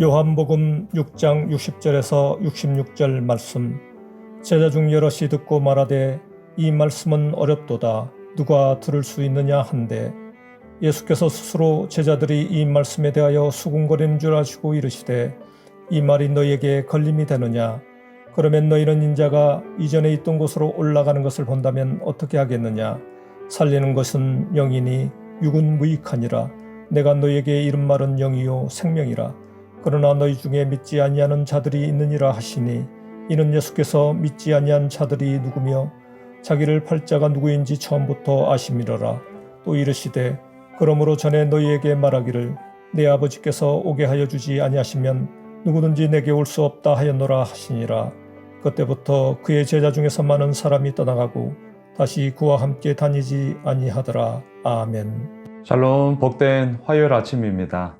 요한복음 6장 60절에서 66절 말씀. 제자 중 여럿이 듣고 말하되 이 말씀은 어렵도다 누가 들을 수 있느냐 한데, 예수께서 스스로 제자들이 이 말씀에 대하여 수군거리는 줄 아시고 이르시되 이 말이 너희에게 걸림이 되느냐? 그러면 너희는 인자가 이전에 있던 곳으로 올라가는 것을 본다면 어떻게 하겠느냐? 살리는 것은 영이니 육은 무익하니라. 내가 너희에게 이른 말은 영이요 생명이라. 그러나 너희 중에 믿지 아니하는 자들이 있느니라 하시니, 이는 예수께서 믿지 아니한 자들이 누구며 자기를 팔 자가 누구인지 처음부터 아심이러라. 또 이르시되 그러므로 전에 너희에게 말하기를 내 아버지께서 오게 하여 주지 아니하시면 누구든지 내게 올 수 없다 하였노라 하시니라. 그때부터 그의 제자 중에서 많은 사람이 떠나가고 다시 그와 함께 다니지 아니하더라. 아멘. 샬롬, 복된 화요일 아침입니다.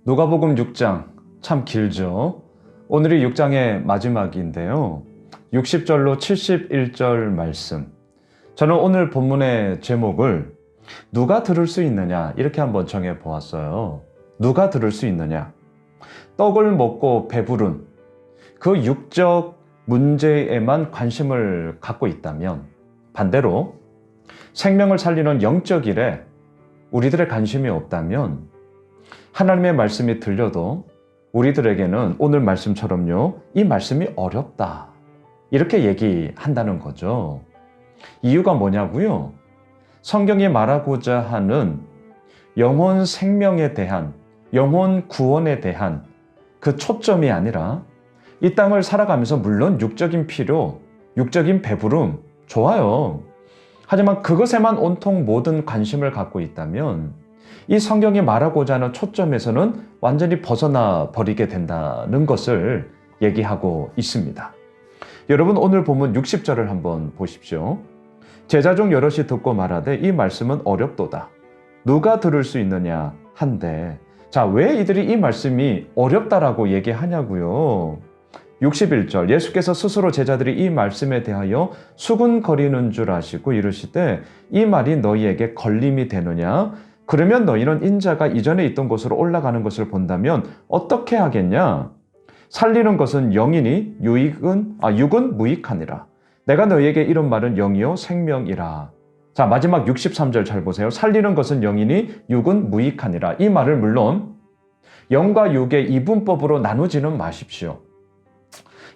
누가복음 6장 참 길죠. 오늘이 6장의 마지막인데요. 60절로 71절 말씀. 저는 오늘 본문의 제목을 누가 들을 수 있느냐 이렇게 한번 정해 보았어요. 누가 들을 수 있느냐? 떡을 먹고 배부른 그 육적 문제에만 관심을 갖고 있다면, 반대로 생명을 살리는 영적 일에 우리들의 관심이 없다면, 하나님의 말씀이 들려도 우리들에게는 오늘 말씀처럼요, 이 말씀이 어렵다 이렇게 얘기한다는 거죠. 이유가 뭐냐고요? 성경이 말하고자 하는 영혼 생명에 대한, 영혼 구원에 대한 그 초점이 아니라, 이 땅을 살아가면서 물론 육적인 필요, 육적인 배부름 좋아요. 하지만 그것에만 온통 모든 관심을 갖고 있다면 이 성경이 말하고자 하는 초점에서는 완전히 벗어나 버리게 된다는 것을 얘기하고 있습니다. 여러분, 오늘 본문 60절을 한번 보십시오. 제자 중 여럿이 듣고 말하되 이 말씀은 어렵도다 누가 들을 수 있느냐 한데, 자, 왜 이들이 이 말씀이 어렵다라고 얘기하냐고요? 61절, 예수께서 스스로 제자들이 이 말씀에 대하여 수군거리는 줄 아시고 이르시되 이 말이 너희에게 걸림이 되느냐? 그러면 너희는 인자가 이전에 있던 곳으로 올라가는 것을 본다면 어떻게 하겠냐? 살리는 것은 영이니 육은 무익하니라. 내가 너희에게 이런 말은 영이요 생명이라. 자, 마지막 63절 잘 보세요. 살리는 것은 영이니 육은 무익하니라. 이 말을 물론 영과 육의 이분법으로 나누지는 마십시오.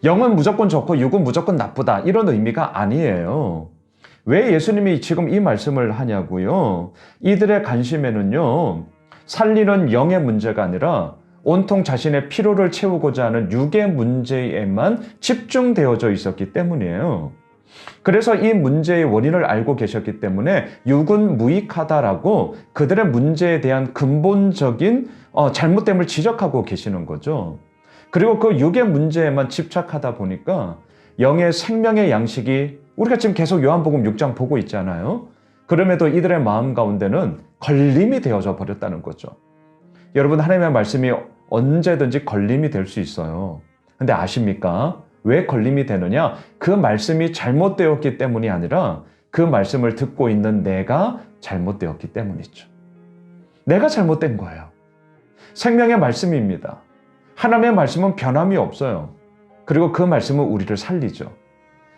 영은 무조건 좋고 육은 무조건 나쁘다 이런 의미가 아니에요. 왜 예수님이 지금 이 말씀을 하냐고요? 이들의 관심에는요, 살리는 영의 문제가 아니라 온통 자신의 피로를 채우고자 하는 육의 문제에만 집중되어져 있었기 때문이에요. 그래서 이 문제의 원인을 알고 계셨기 때문에 육은 무익하다라고 그들의 문제에 대한 근본적인 잘못됨을 지적하고 계시는 거죠. 그리고 그 육의 문제에만 집착하다 보니까 영의 생명의 양식이, 우리가 지금 계속 요한복음 6장 보고 있잖아요. 그럼에도 이들의 마음 가운데는 걸림이 되어져 버렸다는 거죠. 여러분, 하나님의 말씀이 언제든지 걸림이 될 수 있어요. 근데 아십니까? 왜 걸림이 되느냐? 그 말씀이 잘못되었기 때문이 아니라 그 말씀을 듣고 있는 내가 잘못되었기 때문이죠. 내가 잘못된 거예요. 생명의 말씀입니다. 하나님의 말씀은 변함이 없어요. 그리고 그 말씀은 우리를 살리죠.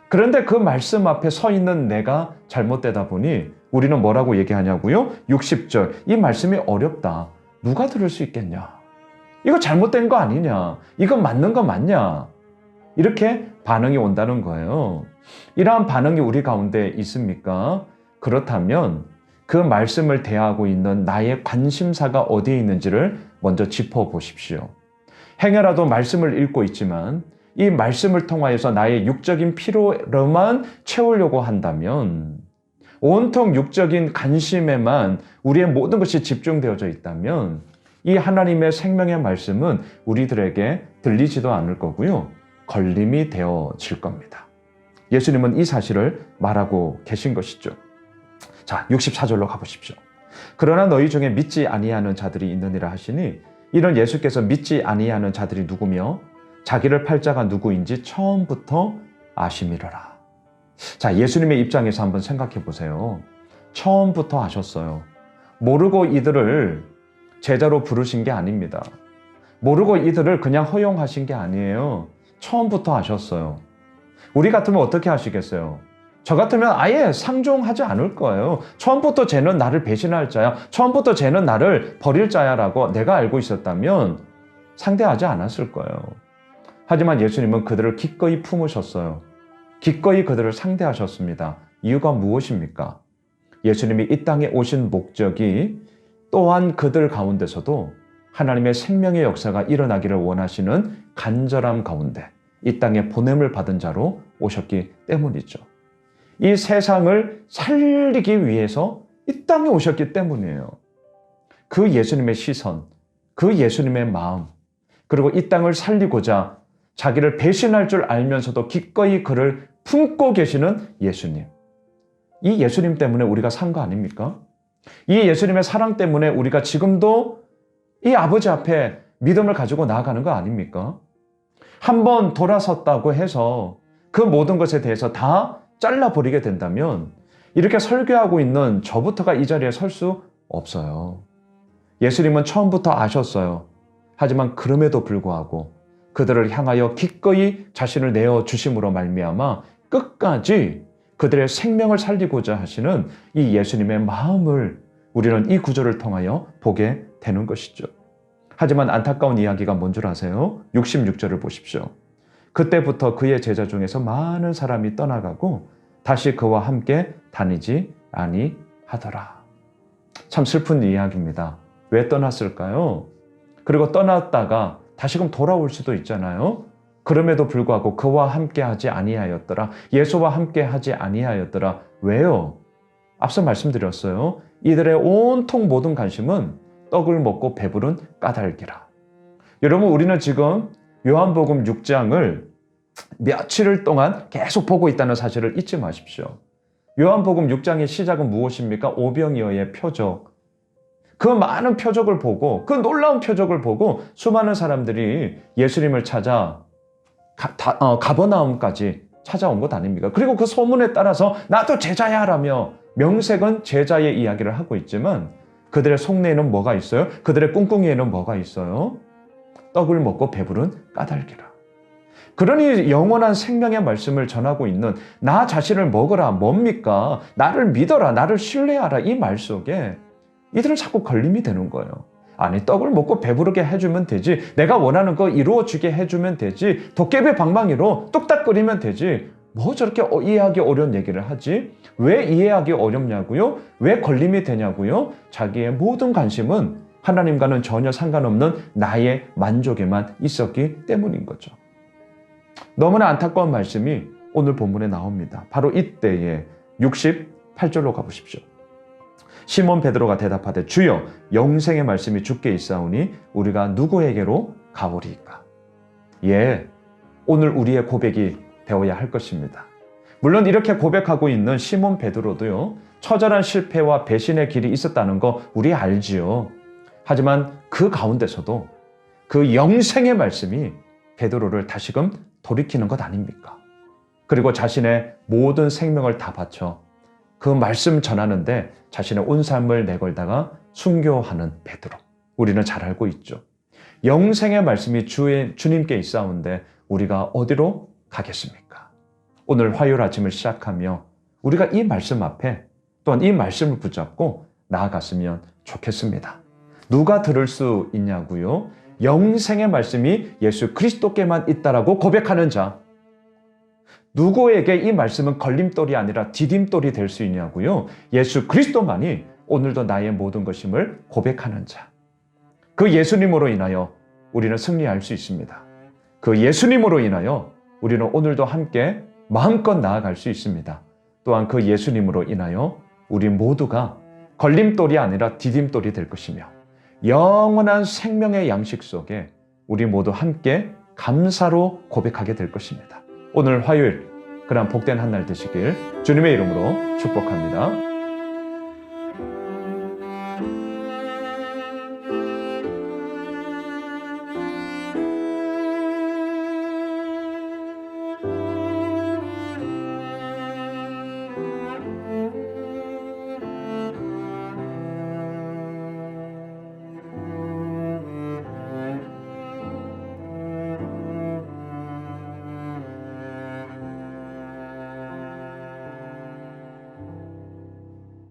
그런데 그 말씀 앞에 서 있는 내가 잘못되다 보니 우리는 뭐라고 얘기하냐고요? 60절, 이 말씀이 어렵다. 누가 들을 수 있겠냐? 이거 잘못된 거 아니냐? 이거 맞는 거 맞냐? 이렇게 반응이 온다는 거예요. 이러한 반응이 우리 가운데 있습니까? 그렇다면 그 말씀을 대하고 있는 나의 관심사가 어디에 있는지를 먼저 짚어보십시오. 행여라도 말씀을 읽고 있지만 이 말씀을 통하여서 나의 육적인 필요로만 채우려고 한다면, 온통 육적인 관심에만 우리의 모든 것이 집중되어져 있다면 이 하나님의 생명의 말씀은 우리들에게 들리지도 않을 거고요, 걸림이 되어질 겁니다. 예수님은 이 사실을 말하고 계신 것이죠. 자, 64절로 가보십시오. 그러나 너희 중에 믿지 아니하는 자들이 있느니라 하시니, 이런 예수께서 믿지 아니하는 자들이 누구며 자기를 팔 자가 누구인지 처음부터 아심이러라. 자, 예수님의 입장에서 한번 생각해 보세요. 처음부터 아셨어요. 모르고 이들을 제자로 부르신 게 아닙니다. 모르고 이들을 그냥 허용하신 게 아니에요. 처음부터 아셨어요. 우리 같으면 어떻게 하시겠어요? 저 같으면 아예 상종하지 않을 거예요. 처음부터 쟤는 나를 배신할 자야. 처음부터 쟤는 나를 버릴 자야라고 내가 알고 있었다면 상대하지 않았을 거예요. 하지만 예수님은 그들을 기꺼이 품으셨어요. 기꺼이 그들을 상대하셨습니다. 이유가 무엇입니까? 예수님이 이 땅에 오신 목적이 또한 그들 가운데서도 하나님의 생명의 역사가 일어나기를 원하시는 간절함 가운데 이 땅에 보냄을 받은 자로 오셨기 때문이죠. 이 세상을 살리기 위해서 이 땅에 오셨기 때문이에요. 그 예수님의 시선, 그 예수님의 마음, 그리고 이 땅을 살리고자 자기를 배신할 줄 알면서도 기꺼이 그를 품고 계시는 예수님. 이 예수님 때문에 우리가 산 거 아닙니까? 이 예수님의 사랑 때문에 우리가 지금도 이 아버지 앞에 믿음을 가지고 나아가는 거 아닙니까? 한번 돌아섰다고 해서 그 모든 것에 대해서 다 잘라버리게 된다면 이렇게 설교하고 있는 저부터가 이 자리에 설 수 없어요. 예수님은 처음부터 아셨어요. 하지만 그럼에도 불구하고 그들을 향하여 기꺼이 자신을 내어주심으로 말미암아 끝까지 그들의 생명을 살리고자 하시는 이 예수님의 마음을 우리는 이 구절을 통하여 보게 되는 것이죠. 하지만 안타까운 이야기가 뭔 줄 아세요? 66절을 보십시오. 그때부터 그의 제자 중에서 많은 사람이 떠나가고 다시 그와 함께 다니지 아니하더라. 참 슬픈 이야기입니다. 왜 떠났을까요? 그리고 떠났다가 다시금 돌아올 수도 있잖아요. 그럼에도 불구하고 그와 함께 하지 아니하였더라. 예수와 함께 하지 아니하였더라. 왜요? 앞서 말씀드렸어요. 이들의 온통 모든 관심은 떡을 먹고 배부른 까닭이라. 여러분, 우리는 지금 요한복음 6장을 며칠을 동안 계속 보고 있다는 사실을 잊지 마십시오. 요한복음 6장의 시작은 무엇입니까? 오병이어의 표적. 그 많은 표적을 보고, 그 놀라운 표적을 보고 수많은 사람들이 예수님을 찾아 가버나움까지 찾아온 것 아닙니까? 그리고 그 소문에 따라서 나도 제자야 라며 명색은 제자의 이야기를 하고 있지만 그들의 속내에는 뭐가 있어요? 그들의 꿍꿍이에는 뭐가 있어요? 떡을 먹고 배부른 까닭이라. 그러니 영원한 생명의 말씀을 전하고 있는 나 자신을 먹어라, 뭡니까? 나를 믿어라, 나를 신뢰하라, 이 말 속에 이들은 자꾸 걸림이 되는 거예요. 아니, 떡을 먹고 배부르게 해주면 되지, 내가 원하는 거 이루어주게 해주면 되지, 도깨비 방망이로 뚝딱거리면 되지, 뭐 저렇게 이해하기 어려운 얘기를 하지? 왜 이해하기 어렵냐고요? 왜 걸림이 되냐고요? 자기의 모든 관심은 하나님과는 전혀 상관없는 나의 만족에만 있었기 때문인 거죠. 너무나 안타까운 말씀이 오늘 본문에 나옵니다. 바로 이때에 68절로 가보십시오. 시몬 베드로가 대답하되 주여, 영생의 말씀이 주께 있사오니 우리가 누구에게로 가오리이까? 예, 오늘 우리의 고백이 되어야 할 것입니다. 물론 이렇게 고백하고 있는 시몬 베드로도요, 처절한 실패와 배신의 길이 있었다는 거 우리 알지요. 하지만 그 가운데서도 그 영생의 말씀이 베드로를 다시금 돌이키는 것 아닙니까? 그리고 자신의 모든 생명을 다 바쳐 그 말씀 전하는데 자신의 온 삶을 내걸다가 순교하는 베드로. 우리는 잘 알고 있죠. 영생의 말씀이 주님께 있사온데 우리가 어디로 가겠습니까? 오늘 화요일 아침을 시작하며 우리가 이 말씀 앞에 또한 이 말씀을 붙잡고 나아갔으면 좋겠습니다. 누가 들을 수 있냐고요? 영생의 말씀이 예수 그리스도께만 있다라고 고백하는 자. 누구에게 이 말씀은 걸림돌이 아니라 디딤돌이 될 수 있냐고요? 예수 그리스도만이 오늘도 나의 모든 것임을 고백하는 자. 그 예수님으로 인하여 우리는 승리할 수 있습니다. 그 예수님으로 인하여 우리는 오늘도 함께 마음껏 나아갈 수 있습니다. 또한 그 예수님으로 인하여 우리 모두가 걸림돌이 아니라 디딤돌이 될 것이며 영원한 생명의 양식 속에 우리 모두 함께 감사로 고백하게 될 것입니다. 오늘 화요일, 그런 복된 한 날 되시길 주님의 이름으로 축복합니다.